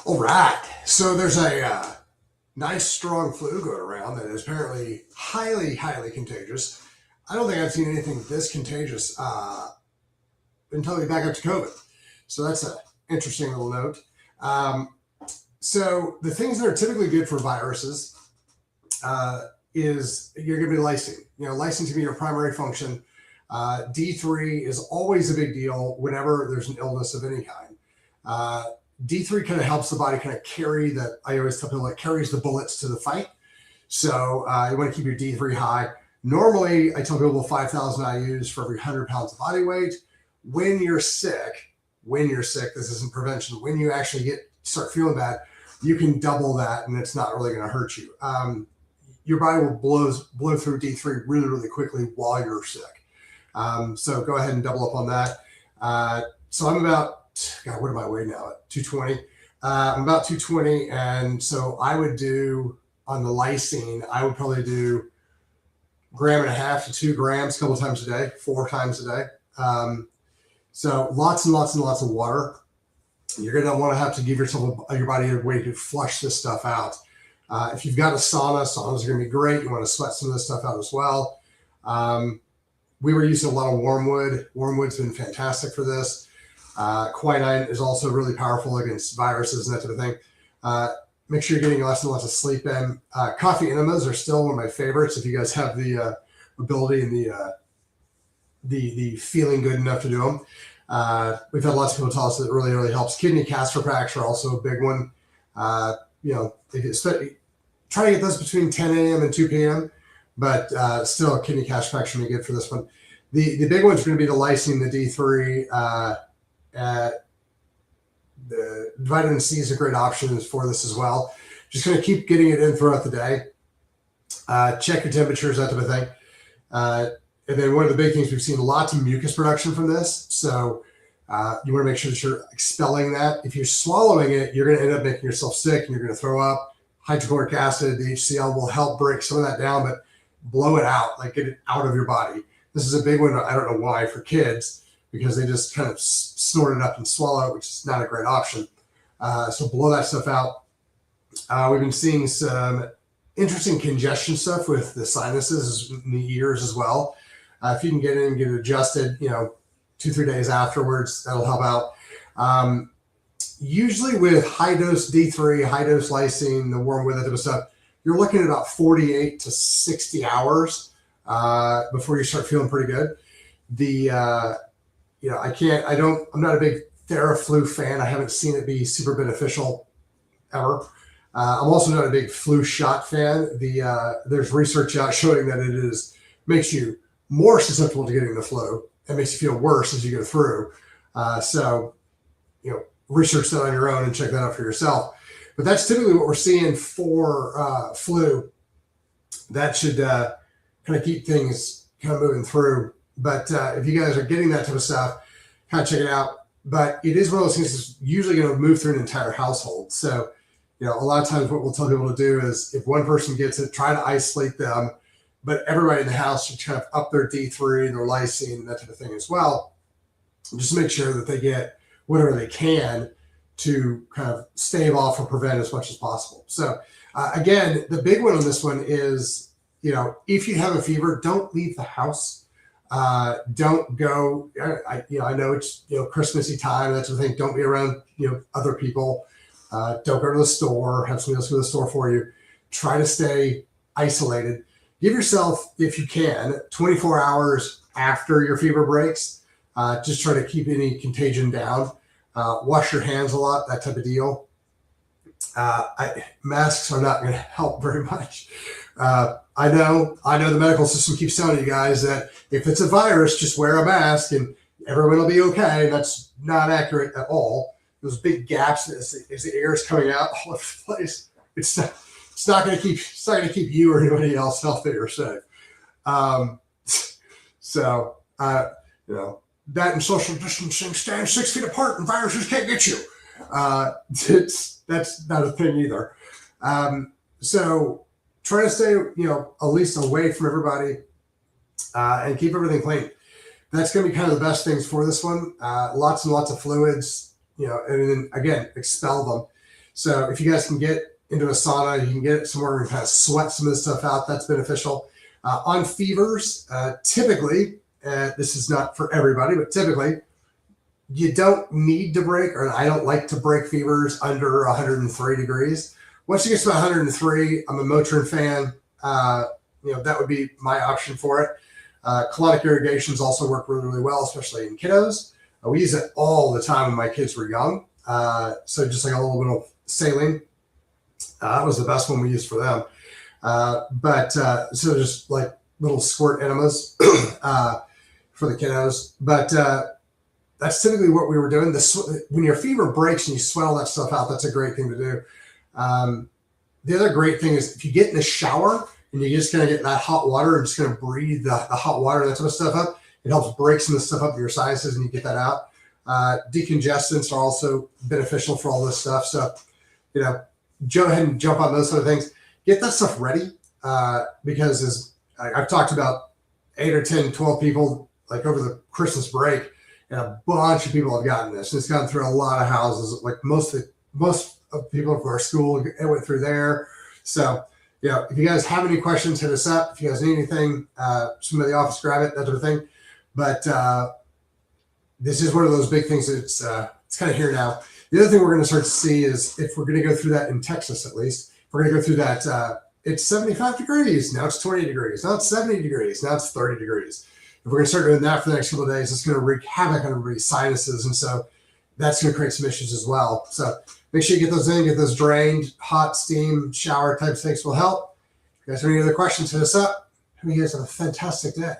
All right. So there's a nice strong flu going around that is apparently highly contagious. I don't think I've seen anything this contagious until we back up to COVID. So that's an interesting little note. Um, so the things that are typically good for viruses is you're going to be lysine. Lysine to be your primary function. D3 is always a big deal whenever there's an illness of any kind. D3 kind of helps the body kind of carry the, I always tell people, it carries the bullets to the fight. So you want to keep your D3 high. Normally, I tell people 5,000 IUs for every 100 pounds of body weight. When you're sick, this isn't prevention. When you actually start feeling bad, you can double that, and it's not really going to hurt you. Your body will blow through D3 really quickly while you're sick. So go ahead and double up on that. So I'm about, God, what am I weighing now? At 220. I'm about 220, and so I would do on the lysine, I would probably do 1.5 to 2 grams a couple times a day, 4 times a day. So lots and lots of water. You're going to want to have to give your body a way to flush this stuff out. If you've got a saunas are going to be great. You want to sweat some of this stuff out as well. We were using a lot of wormwood. Wormwood's been fantastic for this. Quinine is also really powerful against viruses and that type of thing. Make sure you're getting lots and lots of sleep in. Coffee enemas are still one of my favorites if you guys have the ability and the feeling good enough to do them. We've had lots of people tell us that it really helps. Kidney castor packs are also a big one. Try to get those between 10 a.m. and 2 p.m. But still, kidney castor packs should be good for this one. The big one's going to be the lysine, the D3. The vitamin C is a great option for this as well. Just going to keep getting it in throughout the day. Check your temperatures, that type of thing. And then one of the big things, we've seen lots of mucus production from this. So you want to make sure that you're expelling that. If you're swallowing it, you're going to end up making yourself sick and you're going to throw up. Hydrochloric acid, the HCl will help break some of that down, but blow it out, like get it out of your body. This is a big one. I don't know why for kids, because they just kind of snort it up and swallow it, which is not a great option. So blow that stuff out. We've been seeing some interesting congestion stuff with the sinuses in the ears as well. If you can get in and get it adjusted, 2-3 days afterwards, that'll help out. Usually with high dose D3, high dose lysine, the wormwood, that type of stuff, you're looking at about 48 to 60 hours before you start feeling pretty good. I'm not a big Theraflu fan. I haven't seen it be super beneficial ever. I'm also not a big flu shot fan. There's research out showing that makes you more susceptible to getting the flu. It makes you feel worse as you go through. So research that on your own and check that out for yourself. But that's typically what we're seeing for flu. That should kind of keep things kind of moving through. But if you guys are getting that type of stuff, kind of check it out. But it is one of those things that's usually going to move through an entire household. So, a lot of times what we'll tell people to do is if one person gets it, try to isolate them. But everybody in the house should kind of up their D3 and their lysine, that type of thing as well. Just make sure that they get whatever they can to kind of stave off or prevent as much as possible. So again, the big one on this one is, if you have a fever, don't leave the house. Don't go, I know it's, Christmassy time, that sort of thing. Don't be around, other people. Don't go to the store, have somebody else go to the store for you. Try to stay isolated. Give yourself, if you can, 24 hours after your fever breaks. Just try to keep any contagion down. Wash your hands a lot, that type of deal. Masks are not going to help very much. I know the medical system keeps telling you guys that if it's a virus, just wear a mask and everyone will be okay. That's not accurate at all. Those big gaps as the air is coming out all over the place, it's not going to keep you or anybody else healthy or safe. That and social distancing, stand 6 feet apart and viruses can't get you. That's not a thing either. So try to stay, at least away from everybody and keep everything clean. That's going to be kind of the best things for this one. Lots and lots of fluids, and then again, expel them. So if you guys can get into a sauna, you can get somewhere and kind of sweat some of this stuff out. That's beneficial. On fevers, typically, this is not for everybody, but typically, you don't need to break, or I don't like to break fevers under 103 degrees. Once you get to 103, I'm a Motrin fan. That would be my option for it. Colonic irrigations also work really, really well, especially in kiddos. We use it all the time when my kids were young. So just like a little bit of saline. That was the best one we used for them. So just like little squirt enemas for the kiddos. But that's typically what we were doing. When your fever breaks and you sweat all that stuff out, that's a great thing to do. The other great thing is if you get in the shower and you're just going to get that hot water and just going to breathe the hot water and that sort of stuff up, it helps break some of the stuff up in your sinuses and you get that out. Decongestants are also beneficial for all this stuff. So, go ahead and jump on those sort of things. Get that stuff ready because as I've talked about 8 or 10, 12 people like over the Christmas break, and a bunch of people have gotten this. And it's gone through a lot of houses. Like most of the people from our school, it went through there. So, if you guys have any questions, hit us up. If you guys need anything, somebody in the office, grab it, that sort of thing. But this is one of those big things that's it's kind of here now. The other thing we're going to start to see is if we're going to go through that in Texas, at least, we're going to go through that. It's 75 degrees. Now it's 20 degrees. Now it's 70 degrees. Now it's 30 degrees. If we're going to start doing that for the next couple of days, it's going to wreak havoc on everybody's sinuses. And so that's going to create some issues as well. So make sure you get those in, get those drained. Hot steam shower type things will help. If you guys have any other questions, hit us up. And you guys have a fantastic day.